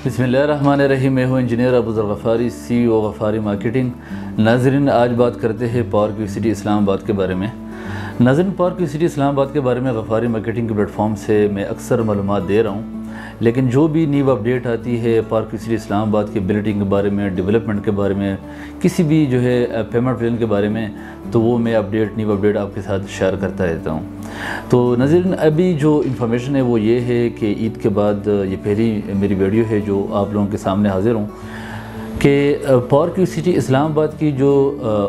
बिस्मिल्लाहिर्रहमानिर्रहीम। मैं हूँ इंजीनियर अबूज़र गफ़ारी, CEO गफ़ारी मार्केटिंग। नाज़रीन, आज बात करते हैं पावर क्विक सिटी इस्लामाबाद के बारे में। नाज़रीन, पावर क्विक सिटी इस्लामाबाद के बारे में गफ़ारी मार्केटिंग के प्लेटफॉर्म से मैं अक्सर मालूमात दे रहा हूँ, लेकिन जो भी न्यू अपडेट आती है पावर क्विक सिटी इस्लामाबाद के बिल्डिंग के बारे में, डेवलपमेंट के बारे में, किसी भी जो है पेमेंट प्लान के बारे में, तो वो मैं न्यू अपडेट आपके साथ शेयर करता रहता हूँ। तो नाज़रीन, अभी जो इन्फॉर्मेशन है वो ये है कि ईद के बाद ये पहली मेरी वीडियो है जो आप लोगों के सामने हाज़िर हूँ कि पावर क्विक सिटी इस्लामाबाद की जो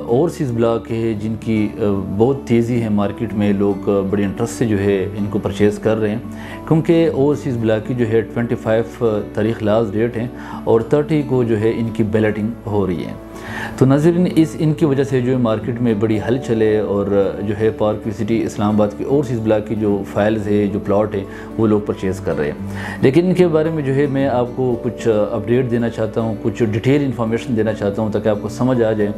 ओवरसीज़ ब्लॉक है, जिनकी बहुत तेज़ी है मार्केट में, लोग बड़े इंटरेस्ट से जो है इनको परचेज़ कर रहे हैं, क्योंकि ओवरसीज़ ब्लॉक की जो है 25 तारीख़ लास्ट डेट है और 30 को जो है इनकी बैलेटिंग हो रही है। तो नाज़रीन, इनकी वजह से जो मार्केट में बड़ी हलचल है और जो है पावर क्विक सिटी इस्लामाबाद की ओवरसीज़ ब्लॉक की जो फाइल्स है, जो प्लॉट है, वो लोग परचेज़ कर रहे हैं। लेकिन इनके बारे में जो है मैं आपको कुछ अपडेट देना चाहता हूँ, कुछ डिटेल इन्फॉर्मेशन देना चाहता हूँ, ताकि आपको समझ आ जाए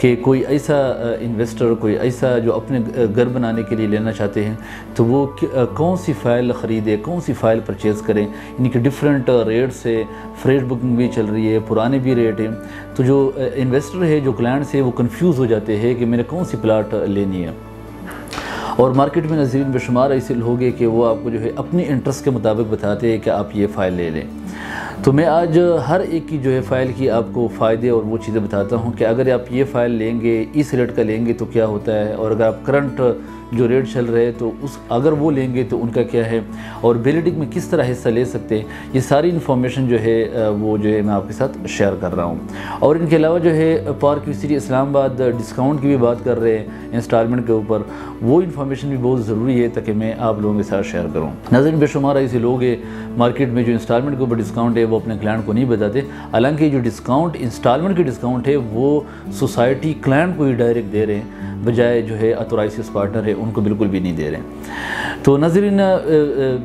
कि कोई ऐसा इन्वेस्टर, कोई ऐसा जो अपने घर बनाने के लिए लेना चाहते हैं, तो वो कौन सी फ़ाइल ख़रीदे, कौन सी फ़ाइल परचेज़ करें। इनके डिफरेंट रेट्स है, फ्रेश बुकिंग भी चल रही है, पुराने भी रेट हैं। तो जो इन्वेस्टर है, जो क्लाइंट्स है, वो कंफ्यूज हो जाते हैं कि मैंने कौन सी प्लाट लेनी है। और मार्केट में नाज़रीन बेशुमार ऐसे लोग हैं कि वो आपको जो है अपनी इंटरेस्ट के मुताबिक बताते हैं कि आप ये फ़ाइल ले लें। तो मैं आज हर एक की जो है फ़ाइल की आपको फ़ायदे और वो चीज़ें बताता हूँ कि अगर आप ये फ़ाइल लेंगे, इस रेट का लेंगे तो क्या होता है, और अगर आप करंट जो रेट चल रहे हैं तो अगर वो लेंगे तो उनका क्या है, और बिल्डिंग में किस तरह हिस्सा ले सकते हैं। ये सारी इन्फॉर्मेशन जो है वो जो है मैं आपके साथ शेयर कर रहा हूँ। और इनके अलावा जो है power quick city Islamabad discount की भी बात कर रहे हैं इंस्टॉलमेंट के ऊपर, वो इन्फॉर्मेशन भी बहुत ज़रूरी है ताकि मैं आप लोगों के साथ शेयर करूँ। नाज़रीन, बेशुमार ऐसे लोग हैं मार्केट में जो इंस्टॉलमेंट के ऊपर डिस्काउंट है वो अपने क्लाइंट को नहीं बताते। हालांकि जो डिस्काउंट इंस्टॉलमेंट की डिस्काउंट है वो सोसाइटी क्लाइंट को ही डायरेक्ट दे रहे हैं, बजाय जो है ऑथोराइज्ड पार्टनर है उनको बिल्कुल भी नहीं दे रहे हैं। तो नाज़रीन,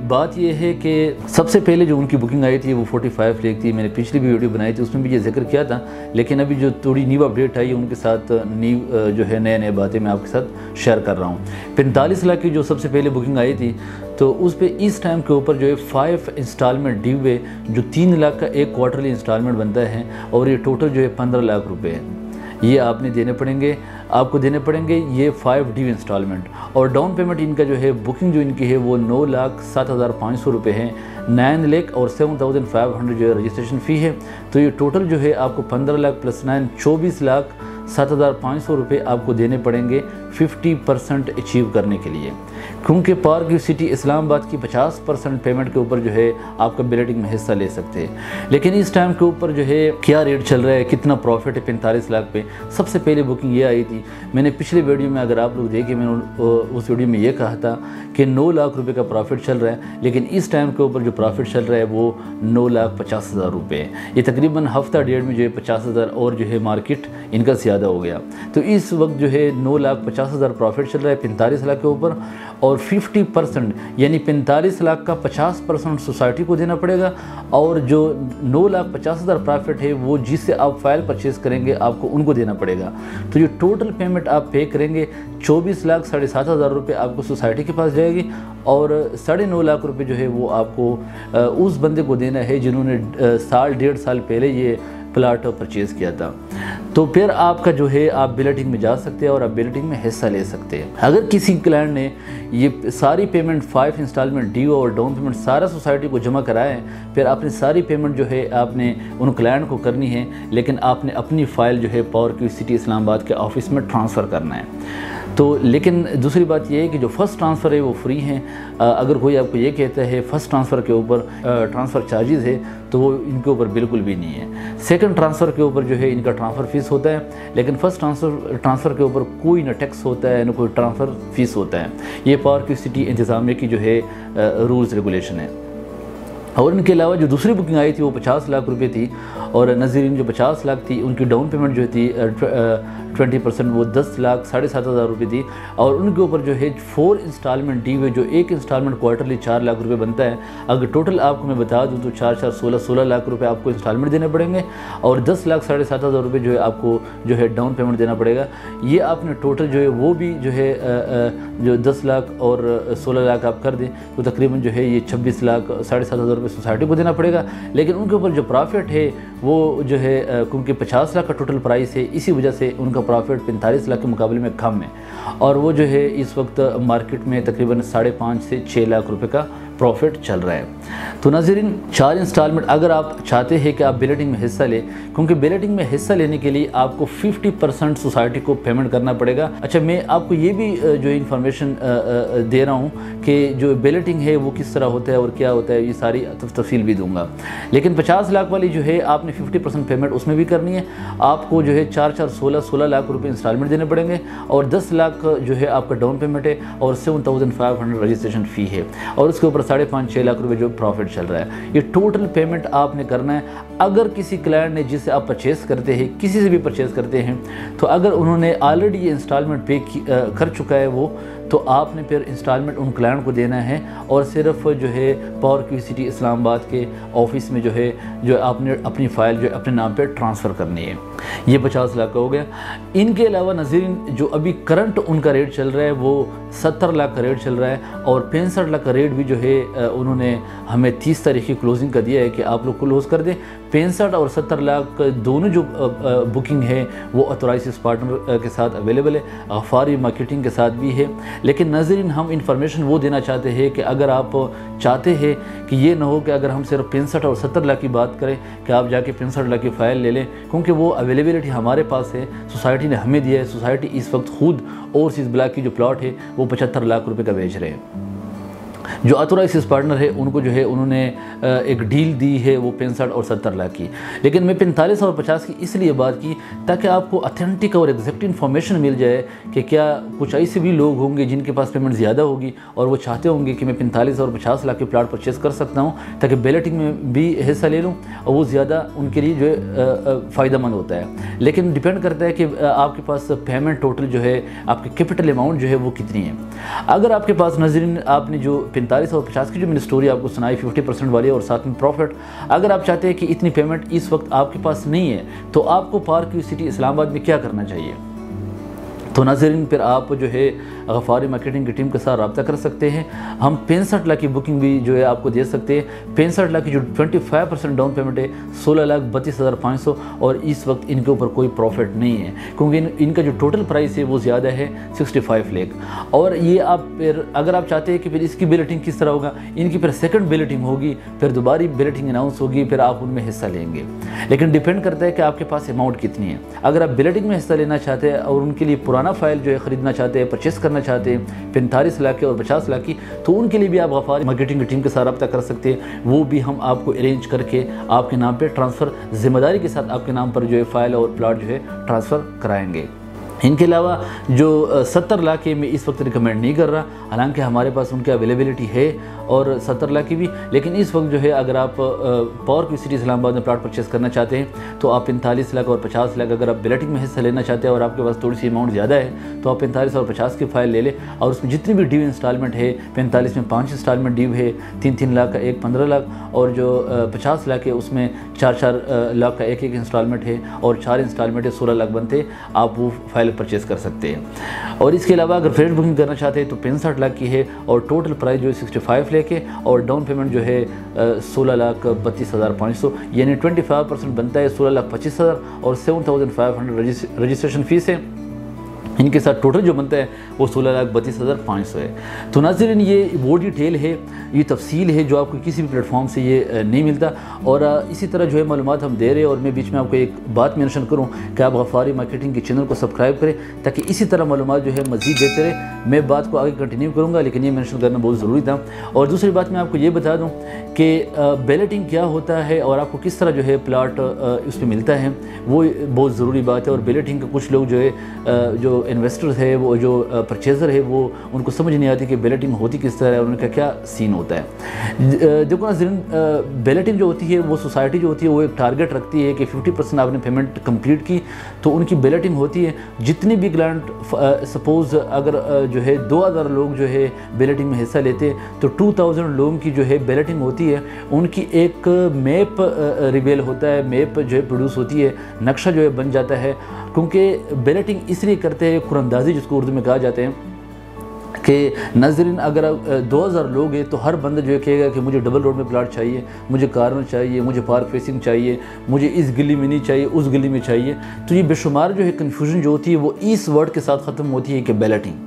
बात ये है कि सबसे पहले जो उनकी बुकिंग आई थी वो 45 लाख थी। मैंने पिछली भी वीडियो बनाई थी, उसमें भी ये जिक्र किया था, लेकिन अभी जो थोड़ी न्यू अपडेट आई उनके साथ न्यू जो है नए बातें मैं आपके साथ शेयर कर रहा हूँ। 45 लाख की जो सबसे पहले बुकिंग आई थी, तो उस पर इस टाइम के ऊपर जो है 5 इंस्टॉलमेंट ड्यू है, जो 3 लाख का एक क्वार्टरली इंस्टॉलमेंट बनता है, और ये टोटल जो है 15 लाख रुपये है। ये आपने देने पड़ेंगे, आपको देने पड़ेंगे ये 5 ड्यू इंस्टॉलमेंट। और डाउन पेमेंट इनका जो है, बुकिंग जो इनकी है वो 9,07,500 रुपये है। 9 लाख और 7,500 जो है रजिस्ट्रेशन फ़ी है। तो ये टोटल जो है आपको 15 लाख प्लस 9 24,07,500 रुपये आपको देने पड़ेंगे 50% अचीव करने के लिए, क्योंकि पावर क्विक सिटी इस्लामाबाद की 50% पेमेंट के ऊपर जो है आपका बिल्डिंग में हिस्सा ले सकते हैं। लेकिन इस टाइम के ऊपर जो है क्या रेट चल रहा है, कितना प्रॉफिट है 45 लाख पे। सबसे पहले बुकिंग ये आई थी, मैंने पिछले वीडियो में, अगर आप लोग देखें, मैंने उस वीडियो में ये कहा था कि 9 लाख रुपये का प्रॉफिट चल रहा है, लेकिन इस टाइम के ऊपर जो प्रॉफिट चल रहा है वो 9,50,000 रुपये है। ये तकरीबन हफ्ता डेढ़ में जो है 50,000 और जो है मार्केट इनका ज़्यादा हो गया। तो इस वक्त जो है 9,50,000 प्रॉफिट चल रहा है 45 लाख के ऊपर, और 50% यानी 45 लाख का 50% सोसाइटी को देना पड़ेगा, और जो 9,50,000 प्रॉफिट है वो जिससे आप फाइल परचेज़ करेंगे आपको उनको देना पड़ेगा। तो ये टोटल पेमेंट आप पे करेंगे 24 लाख 7,500 रुपये आपको सोसाइटी के पास जाएगी, और 9.5 लाख रुपये जो है वो आपको उस बंदे को देना है जिन्होंने डेढ़ साल पहले ये प्लाट परचेज़ किया था। तो फिर आपका जो है आप बिल्डिंग में जा सकते हैं और आप बिल्डिंग में हिस्सा ले सकते हैं। अगर किसी क्लाइंट ने ये सारी पेमेंट 5 इंस्टॉलमेंट ड्यू और डाउन पेमेंट सारा सोसाइटी को जमा कराया है, फिर आपने सारी पेमेंट जो है आपने उन क्लाइंट को करनी है, लेकिन आपने अपनी फ़ाइल जो है पावर क्विक सिटी इस्लामाबाद के ऑफिस में ट्रांसफ़र करना है। तो लेकिन दूसरी बात यह है कि जो फ़र्स्ट ट्रांसफ़र है वो फ्री हैं। अगर कोई आपको ये कहता है फ़र्स्ट ट्रांसफ़र के ऊपर ट्रांसफ़र चार्जेस है, तो वो इनके ऊपर बिल्कुल भी नहीं है। सेकंड ट्रांसफ़र के ऊपर जो है इनका ट्रांसफ़र फ़ीस होता है, लेकिन फ़र्स्ट ट्रांसफ़र के ऊपर कोई ना टैक्स होता है, ना कोई ट्रांसफ़र फ़ीस होता है। ये पावर क्विक सिटी इंतज़ामिया की जो है रूल्स रेगुलेशन है। और इनके अलावा जो दूसरी बुकिंग आई थी वो 50 लाख रुपए थी, और नाज़रीन जो 50 लाख थी उनकी डाउन पेमेंट जो थी 20% वो 10 लाख 7,500 रुपये थी, और उनके ऊपर जो है 4 इंस्टॉलमेंट दी हुए, जो एक इंस्टॉलमेंट क्वार्टरली 4 लाख रुपए बनता है। अगर टोटल आपको मैं बता दूं तो 4 16 लाख रुपए आपको इंस्टॉलमेंट देने पड़ेंगे, और 10 लाख 7,500 रुपये जो है आपको जो है डाउन पेमेंट देना पड़ेगा। ये आपने टोटल जो है वो भी जो है जो 10 लाख और 16 लाख आप कर दें तो तकरीबन जो है ये 26 लाख 7,500 रुपये रुपये सोसाइटी को देना पड़ेगा, लेकिन उनके ऊपर जो प्रॉफिट है वो जो है क्योंकि 50 लाख का टोटल प्राइस है, इसी वजह से उनका प्रॉफिट 45 लाख के मुकाबले में कम है, और वो जो है इस वक्त मार्केट में तकरीबन 5.5 से 6 लाख रुपए का प्रॉफिट चल रहा है। तो नाज़रीन, 4 इंस्टॉलमेंट अगर आप चाहते हैं कि आप बैलेटिंग में हिस्सा लें, क्योंकि बैलेटिंग में हिस्सा लेने के लिए आपको 50% सोसाइटी को पेमेंट करना पड़ेगा। अच्छा, मैं आपको ये भी जो इन्फॉर्मेशन दे रहा हूँ कि जो बैलेटिंग है वो किस तरह होता है और क्या होता है, ये सारी तफसील भी दूंगा। लेकिन 50 लाख वाली जो है आपने 50% पेमेंट उसमें भी करनी है। आपको जो है 4-4-16 लाख रुपए इंस्टॉलमेंट देने पड़ेंगे, और 10 लाख जो है आपका डाउन पेमेंट है, और 7,500 रजिस्ट्रेशन फ़ी है, और उसके ऊपर 5.5-6 लाख रुपए जो प्रॉफिट चल रहा है। ये टोटल पेमेंट आपने करना है। अगर किसी क्लाइंट ने, जिससे आप परचेज़ करते हैं, किसी से भी परचेज़ करते हैं, तो अगर उन्होंने ऑलरेडी ये इंस्टॉलमेंट पे कर चुका है वो, तो आपने फिर इंस्टॉलमेंट उन क्लाइंट को देना है, और सिर्फ जो है पावर क्यूसिटी इस्लामाबाद के ऑफिस में जो है जो आपने अपनी फ़ाइल जो अपने नाम पे ट्रांसफ़र करनी है। ये 50 लाख का हो गया। इनके अलावा नाज़रीन, जो अभी करंट उनका रेट चल रहा है वो 70 लाख का रेट चल रहा है, और 65 लाख का रेट भी जो है उन्होंने हमें 30 तारीख की क्लोजिंग का दिया है कि आप लोग क्लोज़ कर दें। 65 और 70 लाख दोनों जो बुकिंग है वो ऑथोराइज्ड पार्टनर के साथ अवेलेबल है, गफ़ारी मार्केटिंग के साथ भी है। लेकिन नाज़रीन, हम इंफॉर्मेशन वो देना चाहते हैं कि अगर आप चाहते हैं कि ये ना हो कि अगर हम सिर्फ 65 और 70 लाख की बात करें कि आप जाके 65 लाख की फ़ाइल ले लें, क्योंकि वो अवेलेबिलिटी हमारे पास है, सोसाइटी ने हमें दिया है। सोसाइटी इस वक्त खुद ओवरसीज़ ब्लॉक की जो प्लॉट है वो 75 लाख रुपए का बेच रहे हैं। जो ऑथोराइज्ड पार्टनर है उनको जो है उन्होंने एक डील दी है वो 65 और 70 लाख की। लेकिन मैं 45 और 50 की इसलिए बात की ताकि आपको ऑथेंटिक और एग्जैक्ट इन्फॉर्मेशन मिल जाए कि क्या कुछ ऐसे भी लोग होंगे जिनके पास पेमेंट ज़्यादा होगी और वो चाहते होंगे कि मैं 45 और 50 लाख के प्लाट परचेज़ कर सकता हूँ ताकि बैलेटिंग में भी हिस्सा ले लूँ, और वो ज़्यादा उनके लिए जो है फ़ायदेमंद होता है। लेकिन डिपेंड करता है कि आपके पास पेमेंट टोटल जो है, आपकी कैपिटल अमाउंट जो है वो कितनी है। अगर आपके पास नाज़रीन, आपने जो 45 और 50 की जो मैंने स्टोरी आपको सुनाई 50% वाली और साथ में प्रॉफिट, अगर आप चाहते हैं कि इतनी पेमेंट इस वक्त आपके पास नहीं है, तो आपको पावर क्यूसिटी इस्लामाबाद में क्या करना चाहिए? तो नाज़रीन, फिर आप जो है गफ़ारी मार्केटिंग की टीम के साथ रब्ता कर सकते हैं। हम 65 लाख की बुकिंग भी जो है आपको दे सकते हैं। 65 लाख की जो 25% डाउन पेमेंट है 16,32,500, और इस वक्त इनके ऊपर कोई प्रॉफिट नहीं है क्योंकि इनका जो टोटल प्राइस है वो ज़्यादा है 65 लाख। और ये आप फिर अगर आप चाहते हैं कि फिर इसकी बैलेटिंग किस तरह होगा, इनकी फिर सेकंड बैलेटिंग होगी, फिर दोबारा बैलेटिंग अनाउंस होगी, फिर आप उनमें हिस्सा लेंगे। लेकिन डिपेंड करता है कि आपके पास अमाउंट कितनी है। अगर आप बैलेटिंग में हिस्सा लेना चाहते हैं और उनके लिए पुराना फाइल जो है ख़रीदना चाहते हैं, परचेस करना चाहते हैं 45 लाख की और 50 लाख की, तो उनके लिए भी आप गफ़ारी मार्केटिंग की टीम के साथ रब्ता कर सकते हैं। वो भी हम आपको अरेंज करके आपके नाम पे ट्रांसफ़र ज़िम्मेदारी के साथ आपके नाम पर जो है फ़ाइल और प्लाट जो है ट्रांसफ़र कराएंगे। इनके अलावा जो 70 लाख के मैं इस वक्त रिकमेंड नहीं कर रहा, हालांकि हमारे पास उनकी अवेलेबिलिटी है और 70 लाख की भी। लेकिन इस वक्त जो है अगर आप पावर क्यूसिटी इस्लामाबाद में प्लाट परचेस करना चाहते हैं तो आप 45 लाख और 50 लाख, अगर आप बैलेटिंग में हिस्सा लेना चाहते हैं और आपके पास थोड़ी सी अमाउंट ज़्यादा है तो आप 45 और 50 की फ़ाइल ले लें, और उसमें जितनी भी ड्यू इंस्टॉलमेंट है, 45 में 5 इंस्टॉलमेंट ड्यू है, 3-3 लाख का एक 15 लाख, और जो 50 लाख है उसमें 4-4 लाख का एक इंस्टॉलमेंट है, और 4 इंस्टॉलमेंट है 16 लाख बनते, आप वो फाइल परचेस कर सकते हैं। और इसके अलावा अगर फ्रेश बुकिंग करना चाहते हैं तो 65 लाख की है, और टोटल प्राइस जो है 65 लाख है, और डाउन पेमेंट जो है 16,32,500, यानी 25% बनता है 16,25,000, और 7,500 रजिस्ट्रेशन फ़ीस है। इनके साथ टोटल जो बनता है वो 16,32,500 है। तो नाज़रीन, ये वो डिटेल है, ये तफसील है जो आपको किसी भी प्लेटफॉर्म से ये नहीं मिलता। और इसी तरह जो है मालूमात हम दे रहे हैं, और मैं बीच में आपको एक बात मेंशन करूं कि आप गफ़ारी मार्केटिंग के चैनल को सब्सक्राइब करें ताकि इसी तरह मालूमात जो है मज़ीद देते रहे। मैं बात को आगे कंटिन्यू करूँगा, लेकिन ये मेंशन करना बहुत ज़रूरी था। और दूसरी बात मैं आपको ये बता दूँ कि बैलेटिंग क्या होता है और आपको किस तरह जो है प्लाट उसमें मिलता है, वो बहुत ज़रूरी बात है। और बैलेटिंग का कुछ लोग जो है जो इन्वेस्टर्स है, वो जो परचेज़र है, वो उनको समझ नहीं आती कि बैलेटिंग होती किस तरह है और उनका क्या सीन होता है। देखो ना, बैलेटिंग जो होती है वो सोसाइटी जो होती है वो एक टारगेट रखती है कि 50% आपने पेमेंट कंप्लीट की तो उनकी बैलेटिंग होती है। जितने भी क्लाइंट सपोज़ अगर जो है 2000 लोग जो है बैलेटिंग में हिस्सा लेते हैं तो 2000 लोगों की जो है बैलेटिंग होती है, उनकी एक मैप रिवेल होता है, मैप जो है प्रोड्यूस होती है, नक्शा जो है बन जाता है। क्योंकि बैलेटिंग इसलिए करते हैं, कुरंदाजी जिसको उर्दू में कहा जाते हैं, کہ ناظرین اگر 2000 لوگ ہیں تو ہر بندہ جو ہے کہے گا کہ مجھے ڈبل روڈ میں پلاٹ چاہیے، مجھے کارنر چاہیے، مجھے پارک فیسنگ چاہیے، مجھے اس گلی میں نہیں چاہیے، اس گلی میں چاہیے. تو یہ بے شمار جو ہے کنفیوژن جو ہوتی ہے وہ اس ورڈ کے ساتھ ختم ہوتی ہے کہ بیلٹنگ،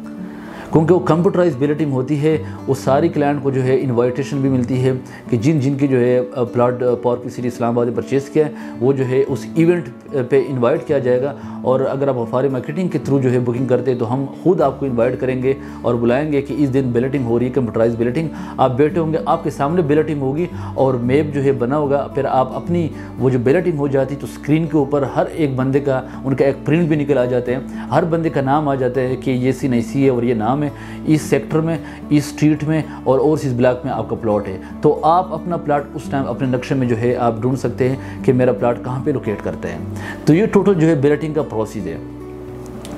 کیونکہ وہ کمپیوٹرائز بیلٹنگ ہوتی ہے. وہ ساری کلائنٹ کو جو ہے انوائٹیشن بھی ملتی ہے کہ جن کی جو ہے پلاٹ پارک سٹی اسلام آباد میں پرچیز کیا ہے وہ جو ہے اس ایونٹ پہ انوائٹ کیا جائے گا. اور اگر آپ غفاری مارکیٹنگ کے تھرو جو ہے بکنگ کرتے ہیں تو ہم خود آپ کو انوائٹ کریں گے اور بلائیں گے کہ اس دن بیلٹنگ ہو رہی ہے، کمپیوٹرائز بیلٹنگ. آپ بیٹھے ہوں گے، آپ کے سامنے بیلٹنگ ہوگی اور میپ جو ہے بنا ہوگا. پھر آپ اپنی وہ جو بیلٹنگ ہو جاتی تو اسکرین کے اوپر ہر ایک بندے کا ان کا ایک پرنٹ بھی نکل آ جاتے ہیں، ہر بندے کا نام آ جاتا ہے کہ یہ سی نہیں سی ہے اور یہ نام ہے، اس سیکٹر میں، اس اسٹریٹ میں اور اس بلاک میں آپ کا پلاٹ ہے. تو آپ اپنا پلاٹ اس ٹائم اپنے نقشے میں جو ہے آپ ڈھونڈ سکتے ہیں کہ میرا پلاٹ کہاں پہ لوکیٹ کرتا ہے. تو یہ ٹوٹل جو ہے بیلٹنگ کا پروسیس ہے.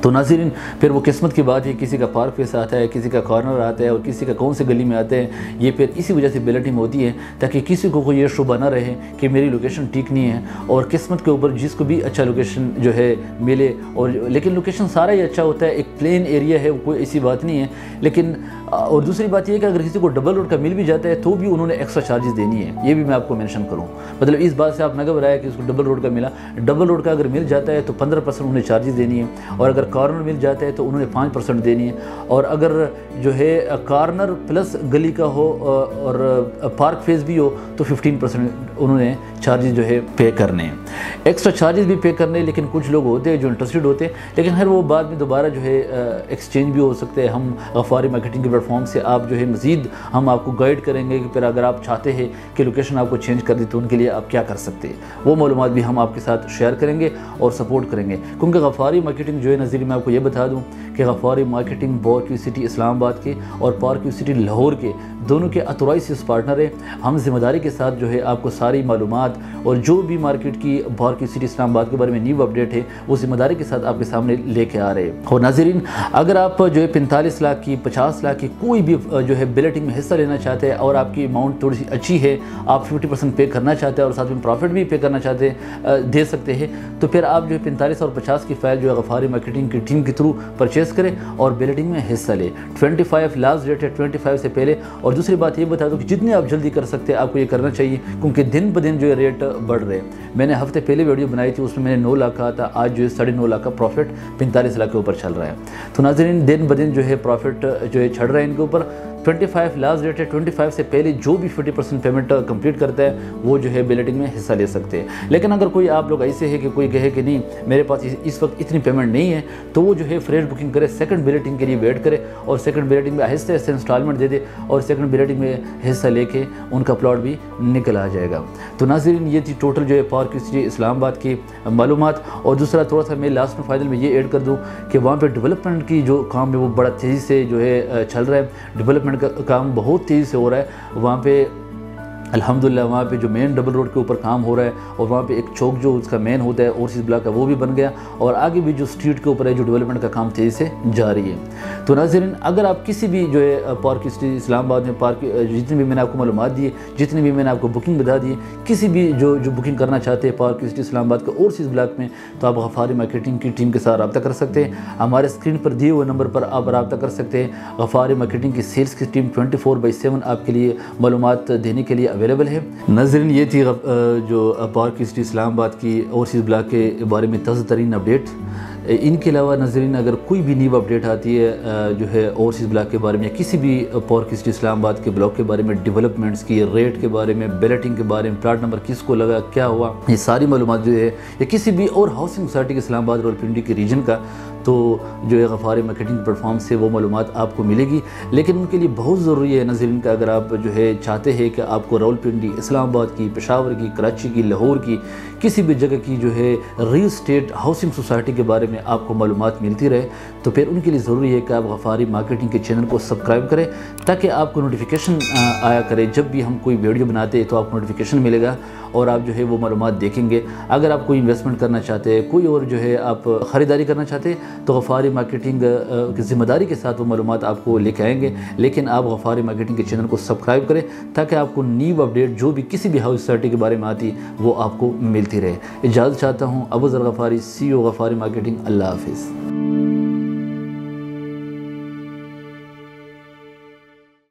تو ناظرین پھر وہ قسمت کی بات ہے، کسی کا پارک فیس آتا ہے، کسی کا کارنر آتا ہے اور کسی کا کون سے گلی میں آتے ہیں. یہ پھر اسی وجہ سے بیلٹنگ ہوتی ہے تاکہ کسی کو کوئی یہ شبہ نہ رہے کہ میری لوکیشن ٹھیک نہیں ہے. اور قسمت کے اوپر جس کو بھی اچھا لوکیشن جو ہے ملے، اور لیکن لوکیشن سارا ہی اچھا ہوتا ہے، ایک پلین ایریا ہے، کوئی ایسی بات نہیں ہے. لیکن اور دوسری بات یہ ہے کہ اگر کسی کو ڈبل روڈ کا مل بھی جاتا ہے تو بھی انہوں نے ایکسٹرا چارجز دینی ہے. یہ بھی میں آپ کو مینشن کروں، مطلب اس بات سے آپ نہ گھبرائیں کہ اس کو ڈبل روڈ کا ملا. ڈبل روڈ کا اگر مل جاتا ہے تو 15% انہیں چارجز دینی ہے، اور اگر کارنر مل جاتا ہے تو انہوں نے 5% دینی ہے. اور اگر جو ہے کارنر پلس گلی کا ہو اور پارک فیس بھی ہو تو 15% انہوں نے چارجز جو ہے پے کرنے ہیں. ایکسٹرا چارجز بھی پے کرنے، لیکن کچھ لوگ ہوتے ہیں جو انٹرسٹڈ ہوتے ہیں، لیکن ہر وہ بعد میں دوبارہ جو ہے ایکسچینج بھی ہو سکتے ہیں. ہم غفاری مارکیٹنگ کے پلیٹ فارم سے آپ جو ہے مزید ہم آپ کو گائیڈ کریں گے کہ پھر اگر آپ چاہتے ہیں کہ لوکیشن آپ کو چینج کر دی تو ان کے لیے آپ کیا کر سکتے ہیں. وہ معلومات بھی ہم آپ کے ساتھ شیئر کریں گے اور سپورٹ کریں گے. کیونکہ غفاری مارکیٹنگ جو ہے نظیر میں آپ کو یہ بتا دوں کہ غفاری مارکیٹنگ پارک سٹی اسلام آباد کے اور پارک سٹی لاہور کے دونوں کے اتھورائزڈ پارٹنر ہیں. ہم ذمہ داری کے ساتھ جو ہے آپ کو ساری معلومات اور جو بھی مارکیٹ کی پارک سٹی اسلام آباد کے بارے میں نیو اپڈیٹ ہے وہ ذمہ داری کے ساتھ آپ کے سامنے لے کے آ رہے ہیں. اور ناظرین اگر آپ جو ہے 45 لاکھ کی 50 لاکھ کی کوئی بھی جو ہے بیلٹنگ میں حصہ لینا چاہتے ہیں اور آپ کی اماؤنٹ تھوڑی سی اچھی ہے، آپ 50% پے کرنا چاہتے ہیں اور ساتھ میں پروفٹ بھی پے کرنا چاہتے ہیں، دے سکتے ہیں، تو پھر آپ جو ہے 45 اور 50 کی فائل جو ہے غفاری مارکیٹنگ کی ٹیم کے تھرو پرچیز کریں اور بیلٹنگ میں حصہ لیں. 25 لاسٹ ڈیٹ ہے، 25 سے پہلے. اور دوسری بات یہ بتا دوں کہ جتنے آپ جلدی کر سکتے ہیں آپ کو یہ کرنا چاہیے، کیونکہ دن بدن جو ہے ریٹ بڑھ رہے ہیں. میں نے ہفتے پہلے ویڈیو بنائی تھی، اس میں نے 9 لاکھ کہا تھا، آج جو ہے 9.5 لاکھ کا پروفٹ 45 لاکھ کے اوپر چل رہا ہے. تو ناظرین دن بدن جو ہے پروفٹ جو ہے چڑھ رہا ہے ان کے اوپر. 25 لاسٹ ڈیٹ ہے، 25 سے پہلے جو بھی 50% پیمنٹ کمپلیٹ کرتا ہے وہ جو ہے بیلٹنگ میں حصہ لے سکتے ہیں. لیکن اگر کوئی آپ لوگ ایسے ہے کہ کوئی کہے کہ نہیں میرے پاس اس وقت اتنی پیمنٹ نہیں ہے تو وہ جو ہے فریش بکنگ کرے، سیکنڈ بیلٹنگ کے لیے ویٹ کرے اور سیکنڈ بیلٹنگ میں آہستہ آہستہ انسٹالمنٹ دے دے اور سیکنڈ بیلٹنگ میں حصہ لے کے ان کا پلاٹ بھی نکل آ جائے گا. تو ناظرین یہ تھی ٹوٹل جو ہے پارک سٹی اسلام آباد کی معلومات. اور دوسرا تھوڑا سا میں لاسٹ میں فائنل میں یہ ایڈ کر دوں کہ وہاں پہ ڈیولپمنٹ کی جو کام ہے وہ بڑا تیزی سے جو ہے چل رہا ہے. ڈیولپمنٹ کا کام بہت تیزی سے ہو رہا ہے وہاں پہ الحمدللہ. وہاں پہ جو مین ڈبل روڈ کے اوپر کام ہو رہا ہے اور وہاں پہ ایک چوک جو اس کا مین ہوتا ہے اوورسیز بلاک کا وہ بھی بن گیا اور آگے بھی جو اسٹریٹ کے اوپر ہے جو ڈیولپمنٹ کا کام تیزی سے جاری ہے. تو ناظرین اگر آپ کسی بھی جو ہے پارک سٹی اسلام آباد میں پارک جتنی بھی میں نے آپ کو معلومات دی، جتنی بھی میں نے آپ کو بکنگ بتا دی، کسی بھی جو بکنگ کرنا چاہتے ہیں پارک سٹی اسلام آباد کے اوورسیز بلاک میں تو آپ غفاری مارکیٹنگ کی ٹیم کے ساتھ رابطہ کر سکتے ہیں. ہمارے اسکرین پر دیے ہوئے نمبر پر آپ رابطہ کر سکتے ہیں. غفاری مارکیٹنگ کی سیلز کی ٹیم 24/7 آپ کے لیے معلومات دینے کے لیے اویلیبل ہے. ناظرین یہ تھی جو پارک سٹی اسلام آباد کی اوورسیز بلاک کے بارے میں تازہ ترین اپڈیٹ. ان کے علاوہ ناظرین اگر کوئی بھی نیو اپڈیٹ آتی ہے جو ہے اوورسیز بلاک کے بارے میں، کسی بھی پارک سٹی اسلام آباد کے بلاک کے بارے میں، ڈیولپمنٹس کی، ریٹ کے بارے میں، بیلٹنگ کے بارے میں، پلاٹ نمبر کس کو لگا، کیا ہوا، یہ ساری معلومات جو ہے یا کسی بھی اور ہاؤسنگ سوسائٹی کے اسلام آباد راولپنڈی کے ریجن کا، تو جو ہے غفاری مارکیٹنگ پلیٹ فارم سے وہ معلومات آپ کو ملے گی. لیکن ان کے لیے بہت ضروری ہے ناظرین کا اگر آپ جو ہے چاہتے ہیں کہ آپ کو راولپنڈی، اسلام آباد کی، پشاور کی، کراچی کی، لاہور کی، کسی بھی جگہ کی جو ہے ریل اسٹیٹ ہاؤسنگ سوسائٹی کے بارے میں آپ کو معلومات ملتی رہے، تو پھر ان کے لیے ضروری ہے کہ آپ غفاری مارکیٹنگ کے چینل کو سبسکرائب کریں تاکہ آپ کو نوٹیفیکیشن آیا کرے. جب بھی ہم کوئی ویڈیو بناتے ہیں تو آپ کو نوٹیفیکیشن ملے گا اور آپ جو ہے وہ معلومات دیکھیں گے. اگر آپ کوئی انویسٹمنٹ کرنا چاہتے ہیں، کوئی اور جو ہے آپ خریداری کرنا چاہتے ہیں تو غفاری مارکیٹنگ کی ذمہ داری کے ساتھ وہ معلومات آپ کو لے کے آئیں گے. لیکن آپ غفاری مارکیٹنگ کے چینل کو سبسکرائب کریں تاکہ آپ کو نیو اپڈیٹ جو بھی کسی بھی ہاؤس سوسائٹی کے بارے میں آتی وہ آپ کو ملتی رہے. اجازت چاہتا ہوں. ابو ذر غفاری، CEO غفاری مارکیٹنگ. اللہ حافظ.